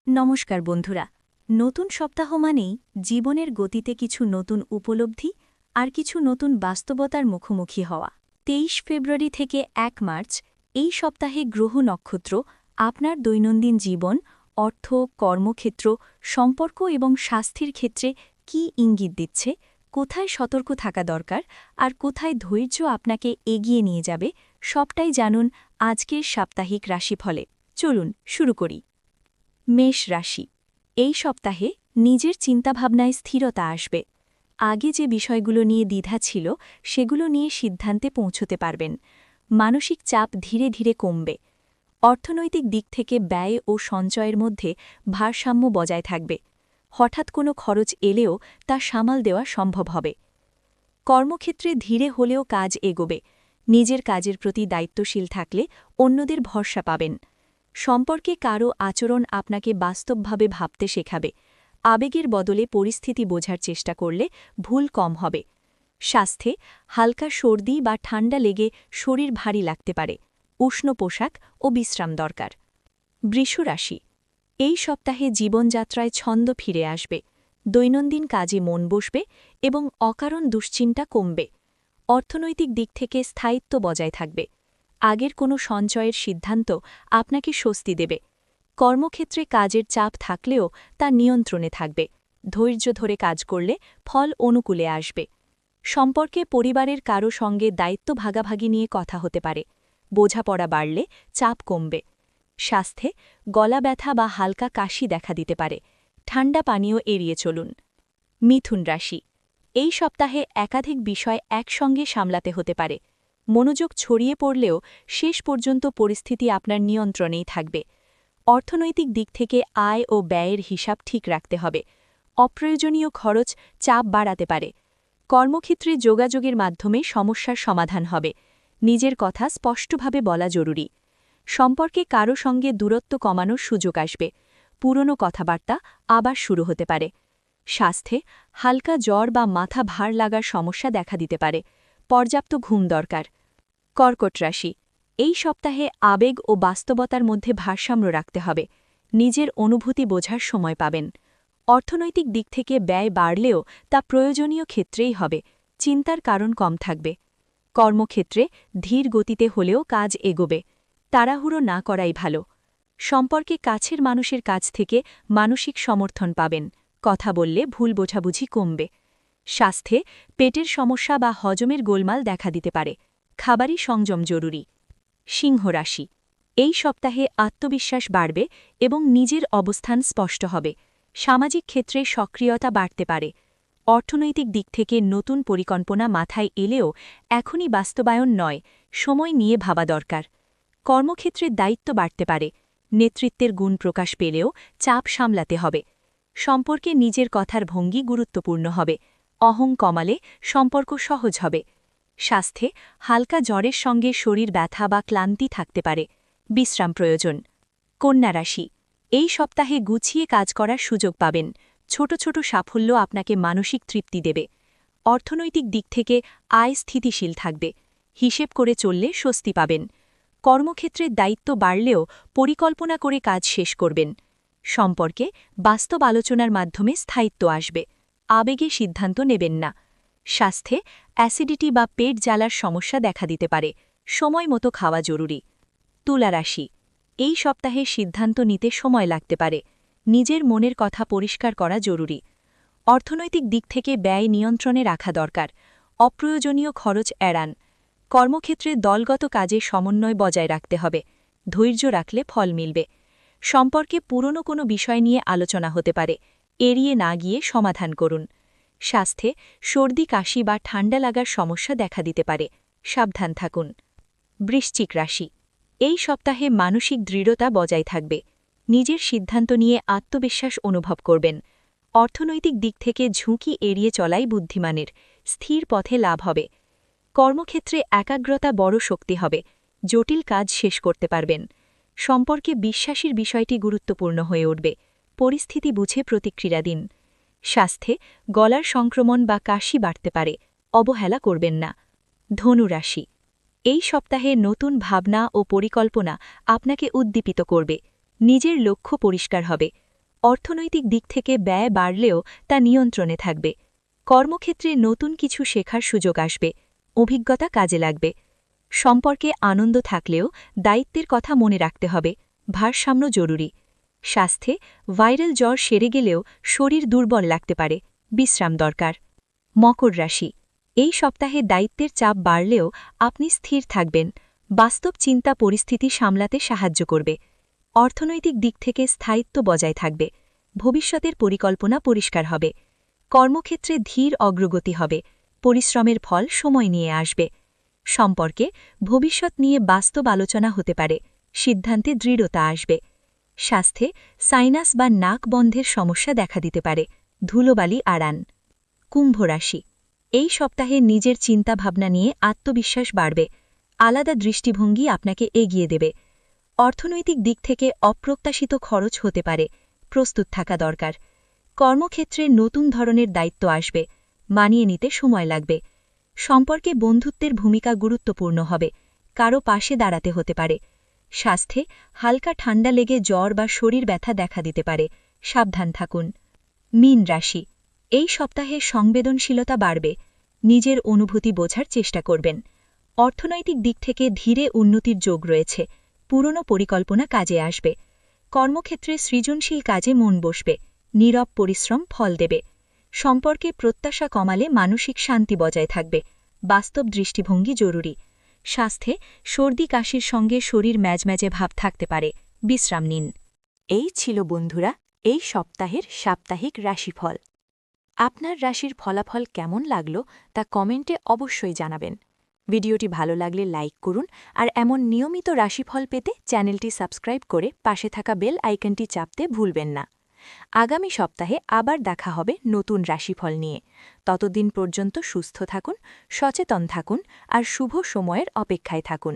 নমস্কার বন্ধুরা। নতুন সপ্তাহ মানেই জীবনের গতিতে কিছু নতুন উপলব্ধি আর কিছু নতুন বাস্তবতার মুখোমুখি হওয়া। ২৩ ফেব্রুয়ারি থেকে ১ মার্চ এই সপ্তাহে গ্রহ নক্ষত্র আপনার দৈনন্দিন জীবন, অর্থ, কর্মক্ষেত্র, সম্পর্ক এবং স্বাস্থ্যের ক্ষেত্রে কী ইঙ্গিত দিচ্ছে, কোথায় সতর্ক থাকা দরকার আর কোথায় ধৈর্য আপনাকে এগিয়ে নিয়ে যাবে, সবটাই জানুন আজকের সাপ্তাহিক রাশিফলে। চলুন শুরু করি। মেষ রাশি। এই সপ্তাহে নিজের চিন্তাভাবনায় স্থিরতা আসবে। আগে যে বিষয়গুলো নিয়ে দ্বিধা ছিল সেগুলো নিয়ে সিদ্ধান্তে পৌঁছতে পারবেন। মানসিক চাপ ধীরে ধীরে কমবে। অর্থনৈতিক দিক থেকে ব্যয় ও সঞ্চয়ের মধ্যে ভারসাম্য বজায় থাকবে। হঠাৎ কোনো খরচ এলেও তা সামাল দেওয়া সম্ভব হবে। কর্মক্ষেত্রে ধীরে হলেও কাজ এগোবে। নিজের কাজের প্রতি দায়িত্বশীল থাকলে অন্যদের ভরসা পাবেন। সম্পর্কে কারও আচরণ আপনাকে বাস্তবভাবে ভাবতে শেখাবে। আবেগের বদলে পরিস্থিতি বোঝার চেষ্টা করলে ভুল কম হবে। স্বাস্থ্যে হালকা সর্দি বা ঠান্ডা লেগে শরীর ভারী লাগতে পারে। উষ্ণ পোশাক ও বিশ্রাম দরকার। বৃষ রাশি। এই সপ্তাহে জীবনযাত্রায় ছন্দ ফিরে আসবে। দৈনন্দিন কাজে মন বসবে এবং অকারণ দুশ্চিন্তা কমবে। অর্থনৈতিক দিক থেকে স্থায়িত্ব বজায় থাকবে। আগের কোনো সঞ্চয়ের সিদ্ধান্ত আপনাকে স্বস্তি দেবে। কর্মক্ষেত্রে কাজের চাপ থাকলেও তা নিয়ন্ত্রণে থাকবে। ধৈর্য ধরে কাজ করলে ফল অনুকূলে আসবে। সম্পর্কে পরিবারের কারও সঙ্গে দায়িত্ব ভাগাভাগি নিয়ে কথা হতে পারে। বোঝাপড়া বাড়লে চাপ কমবে। স্বাস্থ্যে গলা ব্যথা বা হালকা কাশি দেখা দিতে পারে। ঠান্ডা পানীয় এড়িয়ে চলুন। মিথুন রাশি। এই সপ্তাহে একাধিক বিষয় একসঙ্গে সামলাতে হতে পারে। মনোযোগ ছড়িয়ে পড়লেও শেষ পর্যন্ত পরিস্থিতি আপনার নিয়ন্ত্রণেই থাকবে। অর্থনৈতিক দিক থেকে আয় ও ব্যয়ের হিসাব ঠিক রাখতে হবে। অপ্রয়োজনীয় খরচ চাপ বাড়াতে পারে। কর্মক্ষেত্রে যোগাযোগের মাধ্যমে সমস্যার সমাধান হবে। নিজের কথা স্পষ্টভাবে বলা জরুরি। সম্পর্কে কারও সঙ্গে দূরত্ব কমানোর সুযোগ আসবে। পুরনো কথাবার্তা আবার শুরু হতে পারে। স্বাস্থ্যে হালকা জ্বর বা মাথা ভার লাগার সমস্যা দেখা দিতে পারে। পর্যাপ্ত ঘুম দরকার। কর্কট রাশি। এই সপ্তাহে আবেগ ও বাস্তবতার মধ্যে ভারসাম্য রাখতে হবে। নিজের অনুভূতি বোঝার সময় পাবেন। অর্থনৈতিক দিক থেকে ব্যয় বাড়লেও তা প্রয়োজনীয় ক্ষেত্রেই হবে। চিন্তার কারণ কম থাকবে। কর্মক্ষেত্রে ধীর গতিতে হলেও কাজ এগোবে। তাড়াহুড়ো না করাই ভালো। সম্পর্কে কাছের মানুষের কাছ থেকে মানসিক সমর্থন পাবেন। কথা বললে ভুল বোঝাবুঝি কমবে। স্বাস্থ্যে পেটের সমস্যা বা হজমের গোলমাল দেখা দিতে পারে। খাবারই সংযম জরুরি। সিংহ রাশি। এই সপ্তাহে আত্মবিশ্বাস বাড়বে এবং নিজের অবস্থান স্পষ্ট হবে। সামাজিক ক্ষেত্রে সক্রিয়তা বাড়তে পারে। অর্থনৈতিক দিক থেকে নতুন পরিকল্পনা মাথায় এলেও এখনই বাস্তবায়ন নয়, সময় নিয়ে ভাবা দরকার। কর্মক্ষেত্রে দায়িত্ব বাড়তে পারে। নেতৃত্বের গুণ প্রকাশ পেলেও চাপ সামলাতে হবে। সম্পর্কে নিজের কথার ভঙ্গি গুরুত্বপূর্ণ হবে। অহং কমালে সম্পর্ক সহজ হবে। স্বাস্থ্যে হালকা জ্বরের সঙ্গে শরীর ব্যথা বা ক্লান্তি থাকতে পারে। বিশ্রাম প্রয়োজন। কন্যা রাশি। এই সপ্তাহে গুছিয়ে কাজ করার সুযোগ পাবেন। ছোট ছোট সাফল্য আপনাকে মানসিক তৃপ্তি দেবে। অর্থনৈতিক দিক থেকে আয় স্থিতিশীল থাকবে। হিসেব করে চললে স্বস্তি পাবেন। কর্মক্ষেত্রের দায়িত্ব বাড়লেও পরিকল্পনা করে কাজ শেষ করবেন। সম্পর্কে বাস্তব আলোচনার মাধ্যমে স্থায়িত্ব আসবে। আবেগে সিদ্ধান্ত নেবেন না। স্বাস্থ্যে অ্যাসিডিটি বা পেট জ্বালার সমস্যা দেখা দিতে পারে। সময় মতো খাওয়া জরুরি। তুলা রাশি। এই সপ্তাহে সিদ্ধান্ত নিতে সময় লাগতে পারে। নিজের মনের কথা পরিষ্কার করা জরুরি। অর্থনৈতিক দিক থেকে ব্যয় নিয়ন্ত্রণে রাখা দরকার। অপ্রয়োজনীয় খরচ এড়ান। কর্মক্ষেত্রে দলগত কাজে সমন্বয় বজায় রাখতে হবে। ধৈর্য রাখলে ফল মিলবে। সম্পর্কে পুরনো কোনো বিষয় নিয়ে আলোচনা হতে পারে। এড়িয়ে না গিয়ে সমাধান করুন। স্বাস্থ্যে সর্দি কাশি বা ঠান্ডা লাগার সমস্যা দেখা দিতে পারে। সাবধান থাকুন। বৃশ্চিক রাশি। এই সপ্তাহে মানসিক দৃঢ়তা বজায় থাকবে। নিজের সিদ্ধান্ত নিয়ে আত্মবিশ্বাস অনুভব করবেন। অর্থনৈতিক দিক থেকে ঝুঁকি এড়িয়ে চলাই বুদ্ধিমানের। স্থির পথে লাভ হবে। কর্মক্ষেত্রে একাগ্রতা বড় শক্তি হবে। জটিল কাজ শেষ করতে পারবেন। সম্পর্কে বিশ্বাসের বিষয়টি গুরুত্বপূর্ণ হয়ে উঠবে। পরিস্থিতি বুঝে প্রতিক্রিয়া দিন। স্বাস্থ্যে গলার সংক্রমণ বা কাশি বাড়তে পারে। অবহেলা করবেন না। ধনু রাশি। এই সপ্তাহে নতুন ভাবনা ও পরিকল্পনা আপনাকে উদ্দীপিত করবে। নিজের লক্ষ্য পরিষ্কার হবে। অর্থনৈতিক দিক থেকে ব্যয় বাড়লেও তা নিয়ন্ত্রণে থাকবে। কর্মক্ষেত্রে নতুন কিছু শেখার সুযোগ আসবে, অভিজ্ঞতা কাজে লাগবে। সম্পর্কে আনন্দ থাকলেও দায়িত্বের কথা মনে রাখতে হবে, ভারসাম্য জরুরি। স্বাস্থ্যে ভাইরাল জ্বর সেরে গেলেও শরীর দুর্বল লাগতে পারে, বিশ্রাম দরকার। মকর রাশি, এই সপ্তাহে দায়িত্বের চাপ বাড়লেও আপনি স্থির থাকবেন, বাস্তব চিন্তা পরিস্থিতি সামলাতে সাহায্য করবে। অর্থনৈতিক দিক থেকে স্থায়িত্ব বজায় থাকবে, ভবিষ্যতের পরিকল্পনা পরিষ্কার হবে। কর্মক্ষেত্রে ধীর অগ্রগতি হবে, পরিশ্রমের ফল সময় নিয়ে আসবে। সম্পর্কে ভবিষ্যৎ নিয়ে বাস্তব আলোচনা হতে পারে, সিদ্ধান্তে দৃঢ়তা আসবে। স্বাস্থ্যে সাইনাস বা নাক বন্ধের সমস্যা দেখা দিতে পারে, ধুলোবালি আড়ান। কুম্ভ রাশি, এই সপ্তাহে নিজের চিন্তাভাবনা নিয়ে আত্মবিশ্বাস বাড়বে, আলাদা দৃষ্টিভঙ্গি আপনাকে এগিয়ে দেবে। অর্থনৈতিক দিক থেকে অপ্রত্যাশিত খরচ হতে পারে, প্রস্তুত থাকা দরকার। কর্মক্ষেত্রে নতুন ধরনের দায়িত্ব আসবে, মানিয়ে নিতে সময় লাগবে। সম্পর্কে বন্ধুত্বের ভূমিকা গুরুত্বপূর্ণ হবে, কারো পাশে দাঁড়াতে হতে পারে। স্বাস্থ্যে হালকা ঠান্ডা লেগে জ্বর বা শরীর ব্যথা দেখা দিতে পারে, সাবধান থাকুন। মীন রাশি, এই সপ্তাহে সংবেদনশীলতা বাড়বে, নিজের অনুভূতি বোঝার চেষ্টা করবেন। অর্থনৈতিক দিক থেকে ধীরে উন্নতির যোগ রয়েছে, পুরনো পরিকল্পনা কাজে আসবে। কর্মক্ষেত্রে সৃজনশীল কাজে মন বসবে, নীরব পরিশ্রম ফল দেবে। সম্পর্কে প্রত্যাশা কমালে মানসিক শান্তি বজায় থাকবে, বাস্তব দৃষ্টিভঙ্গি জরুরি। স্বাস্থ্যে সর্দি কাশির সঙ্গে শরীর ম্যাজম্যাজে ভাব থাকতে পারে, বিশ্রাম নিন। এই ছিল বন্ধুরা এই সপ্তাহের সাপ্তাহিক রাশিফল। আপনার রাশির ফলাফল কেমন লাগলো তা কমেন্টে অবশ্যই জানাবেন। ভিডিওটি ভালো লাগলে লাইক করুন আর এমন নিয়মিত রাশিফল পেতে চ্যানেলটি সাবস্ক্রাইব করে পাশে থাকা বেল আইকনটি চাপতে ভুলবেন না। আগামী সপ্তাহে আবার দেখা হবে নতুন রাশিফল নিয়ে। ততদিন পর্যন্ত সুস্থ থাকুন, সচেতন থাকুন আর শুভ সময়ের অপেক্ষায় থাকুন।